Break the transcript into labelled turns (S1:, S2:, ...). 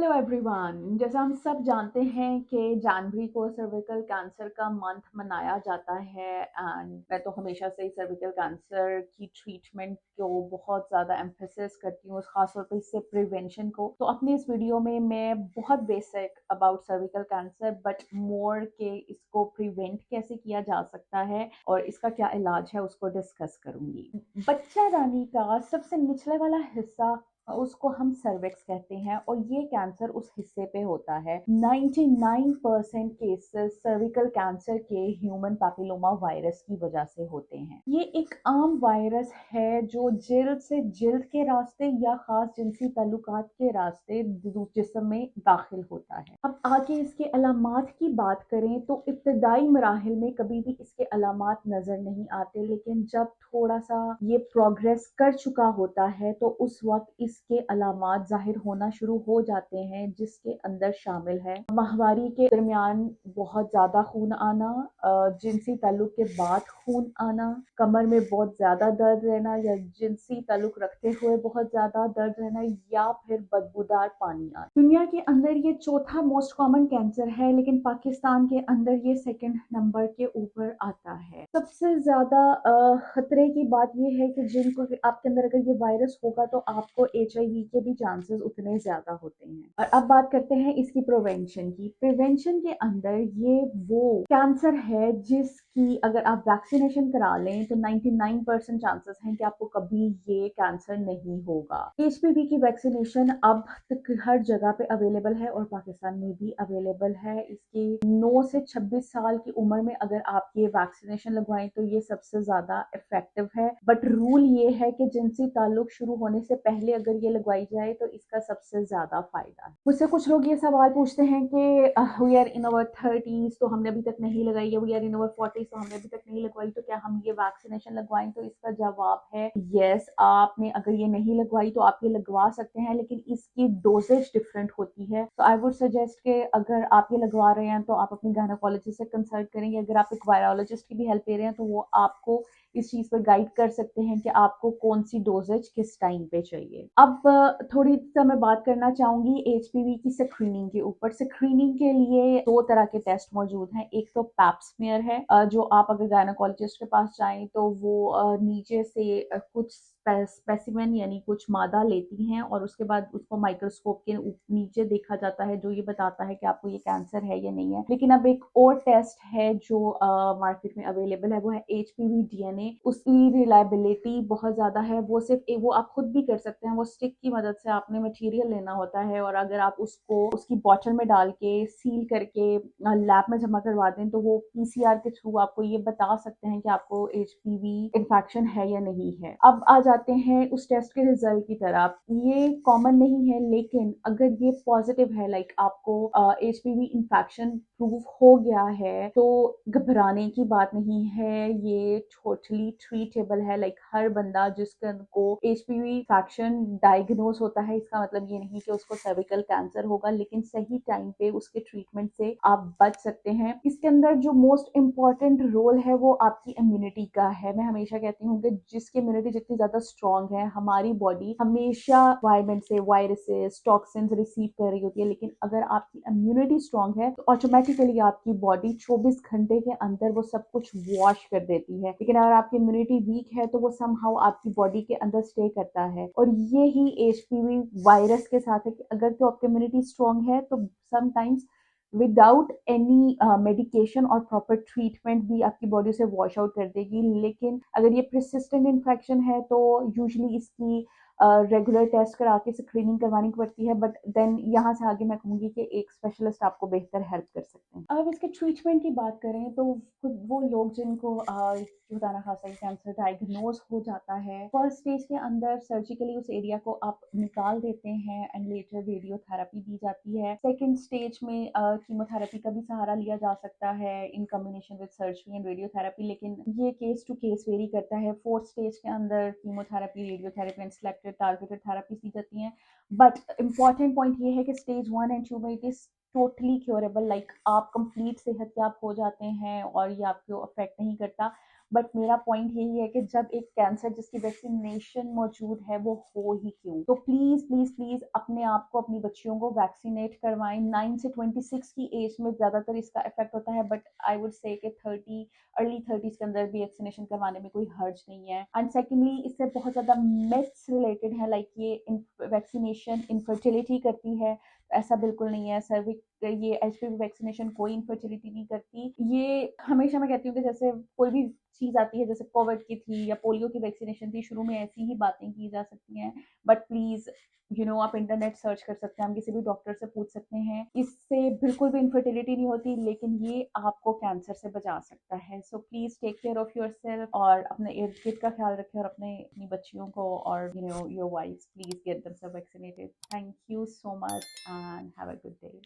S1: Hello everyone. जैसा हम सब जानते हैं कि जनवरी को सर्विकल कैंसर का मंथ मनाया जाता है एंड मैं तो हमेशा से ही सर्विकल कैंसर की ट्रीटमेंट को बहुत ज़्यादा एम्फेसिस करती हूँ, खासतौर पर इससे प्रिवेंशन को। तो अपने इस वीडियो में मैं बहुत basic about cervical cancer but more के इसको प्रिवेंट कैसे किया जा सकता है और इसका क्या इलाज है उसको डिस्कस करूंगी। बच्चा रानी का सबसे निचले वाला हिस्सा उसको हम सर्विक्स कहते हैं और ये कैंसर उस हिस्से पे होता है। 99% केसेस सर्विकल कैंसर के ह्यूमन पैपिलोमा वायरस की वजह से होते हैं। ये एक आम वायरस है जो जिल्द से जिल्द के रास्ते या खास जिनसी ताल्लुकात के रास्ते जिस्म में दाखिल होता है। अब आगे इसके अलामात की बात करें तो इब्तदाई मराहिल में कभी भी इसके अलामात नजर नहीं आते, लेकिन जब थोड़ा सा ये प्रोग्रेस कर चुका होता है तो उस वक्त इसके अलामात जाहिर होना शुरू हो जाते हैं, जिसके अंदर शामिल है माहवारी के दरमियान बहुत ज्यादा खून आना, जिनसी ताल्लुक के बाद खून आना, कमर में बहुत ज्यादा दर्द रहना या जिनसी ताल्लुक रखते हुए बहुत ज्यादा दर्द रहना या फिर बदबूदार पानी आना। दुनिया के अंदर ये चौथा मोस्ट कॉमन कैंसर है, लेकिन पाकिस्तान के अंदर ये सेकंड नंबर के ऊपर आता है। सबसे ज्यादा खतरे की बात यह है कि जिनको आपके अंदर अगर ये वायरस होगा तो आपको HIV के भी चांसेस उतने ज्यादा होते हैं। और अब बात करते हैं इसकी प्रिवेंशन की। प्रिवेंशन के अंदर ये वो कैंसर है जिसकी अगर आप वैक्सीनेशन करा लें तो 99% चांसेस हैं कि आपको कभी ये कैंसर नहीं होगा। HPV की वैक्सीनेशन अब तक हर जगह पे अवेलेबल है और पाकिस्तान में भी अवेलेबल है। इसकी 9 से 26 साल की उम्र में अगर आप ये वैक्सीनेशन लगवाएं तो ये सबसे ज्यादा इफेक्टिव है। बट रूल ये है कि जिनसी ताल्लुक शुरू होने से पहले अगर ये लगवाई जाए तो इसका सबसे ज्यादा फायदा है। मुझसे कुछ लोग ये सवाल पूछते हैं कि we are in our 30s तो हमने अभी तक नहीं लगाई, या we are in our 40s तो हमने अभी तक नहीं लगवाई, तो क्या हम ये वैक्सीनेशन लगवाएं? तो इसका जवाब है यस। आपने अगर ये नहीं लगवाई तो आप ये लगवा सकते हैं, लेकिन इसकी डोजेज डिफरेंट होती है। तो आई वुड सजेस्ट कि अगर आप ये लगवा रहे हैं तो आप अपनी गायनेकोलॉजिस्ट से कंसल्ट करेंगे। अगर आप एक वायरोलॉजिस्ट की भी हेल्प ले रहे हैं तो वो आपको इस चीज पर गाइड कर सकते हैं कि आपको कौन सी डोजेज किस टाइम पे चाहिए। अब थोड़ी सा मैं बात करना चाहूंगी HPV की स्क्रीनिंग के ऊपर। स्क्रीनिंग के लिए दो तरह के टेस्ट मौजूद हैं। एक तो पैप स्मीयर है, जो आप अगर गायनेकोलॉजिस्ट के पास जाएं तो वो नीचे से कुछ स्पेसिमेन यानी कुछ मादा लेती हैं और उसके बाद उसको माइक्रोस्कोप के नीचे देखा जाता है, जो ये बताता है कि आपको ये कैंसर है या नहीं है। लेकिन अब एक और टेस्ट है जो मार्केट में अवेलेबल है, वो है HPV DNA। उसकी रिलायबिलिटी बहुत ज्यादा है। वो सिर्फ वो आप खुद भी कर सकते हैं। वो स्टिक की मदद से आपने मटेरियल लेना होता है और अगर आप उसको उसकी बॉटल में डाल के सील करके लैब में जमा करवा दें तो वो PCR के थ्रू आपको ये बता सकते हैं कि आपको HPV इन्फेक्शन है या नहीं है। अब आ जाते हैं उस टेस्ट के रिजल्ट की तरफ। ये कॉमन नहीं है, लेकिन अगर ये पॉजिटिव है, लाइक आपको HPV इन्फेक्शन प्रूव हो गया है, तो घबराने की बात नहीं है। ये टोटली ट्रीटेबल है। लाइक हर बंदा जिसको HPV इन्फेक्शन डायग्नोज होता है, इसका मतलब ये नहीं कि उसको सर्विकल कैंसर होगा, लेकिन सही टाइम पे उसके ट्रीटमेंट से आप बच सकते हैं। इसके अंदर जो मोस्ट इम्पॉर्टेंट रोल है वो आपकी इम्यूनिटी का है। मैं हमेशा कहती हूँ कि जिसकी इम्यूनिटी जितनी ज्यादा स्ट्रांग है, हमारी बॉडी हमेशा एनवायरमेंट से वायरसेस टॉक्सिन्स रिसीव कर रही होती है, लेकिन अगर आपकी इम्यूनिटी स्ट्रांग है तो ऑटोमेटिकली आपकी बॉडी 24 घंटे के अंदर वो सब कुछ वॉश कर देती है। लेकिन अगर आपकी इम्यूनिटी वीक है तो वो समहाउ आपकी बॉडी के अंदर स्टे करता है। और ये ही HPV वायरस के साथ है कि अगर तो आपकी इम्यूनिटी स्ट्रांग है तो समटाइम्स विदाउट एनी मेडिकेशन और प्रॉपर ट्रीटमेंट भी आपकी बॉडी से वॉश आउट कर देगी। लेकिन अगर ये परसिस्टेंट इन्फेक्शन है तो यूजुअली इसकी रेगुलर टेस्ट करा के स्क्रीनिंग करवानी पड़ती है। बट देन यहाँ से आगे मैं कहूँगी कि एक स्पेशलिस्ट आपको बेहतर हेल्प कर सकते हैं। अब इसके ट्रीटमेंट की बात करें तो खुद वो लोग जिनको खुदा खासा कैंसर डायग्नोज हो जाता है, फर्स्ट स्टेज के अंदर सर्जिकली उस एरिया को आप निकाल देते हैं एंड लेटर रेडियोथेरेपी दी जाती है। सेकेंड स्टेज में कीमोथेरेपी का भी सहारा लिया जा सकता है in combination with surgery and radiotherapy, लेकिन ये केस टू केस वेरी करता है। फोर्थ स्टेज के अंदर chemotherapy, radiotherapy and selected targeted therapy दी जाती हैं। बट इम्पॉर्टेंट पॉइंट ये है कि स्टेज 1 एंड 2 में it is totally curable. Like आप कंप्लीट सेहतयाब हो जाते हैं और ये आपको अफेक्ट नहीं करता। बट मेरा पॉइंट यही है कि जब एक कैंसर जिसकी वैक्सीनेशन मौजूद है वो हो ही क्यों। तो प्लीज प्लीज प्लीज अपने आप को, अपनी बच्चियों को वैक्सीनेट करवाएं। 9 से 26 की एज में ज्यादातर इसका इफेक्ट होता है, बट आई वुड से कि 30 अर्ली 30s के अंदर भी वैक्सीनेशन करवाने में कोई हर्ज नहीं है। एंड सेकेंडली, इससे बहुत ज्यादा मिथ्स रिलेटेड है, लाइक ये वैक्सीनेशन इनफर्टिलिटी करती है। ऐसा बिल्कुल नहीं है। सर्विक ये एचपीवी वैक्सीनेशन कोई इनफर्टिलिटी नहीं करती। ये हमेशा मैं कहती हूँ कि जैसे कोई भी चीज आती है, जैसे कोविड की थी या पोलियो की वैक्सीनेशन थी, शुरू में ऐसी ही बातें की जा सकती हैं। बट प्लीज आप इंटरनेट सर्च कर सकते हैं, हम किसी भी डॉक्टर से पूछ सकते हैं। इससे बिल्कुल भी इनफर्टिलिटी नहीं होती, लेकिन ये आपको कैंसर से बचा सकता है। So please take care of yourself और अपने इर्द गिर्द का ख्याल रखें, और अपनी बच्चियों को और your wife, please get themselves vaccinated. Thank you so much and have a good day.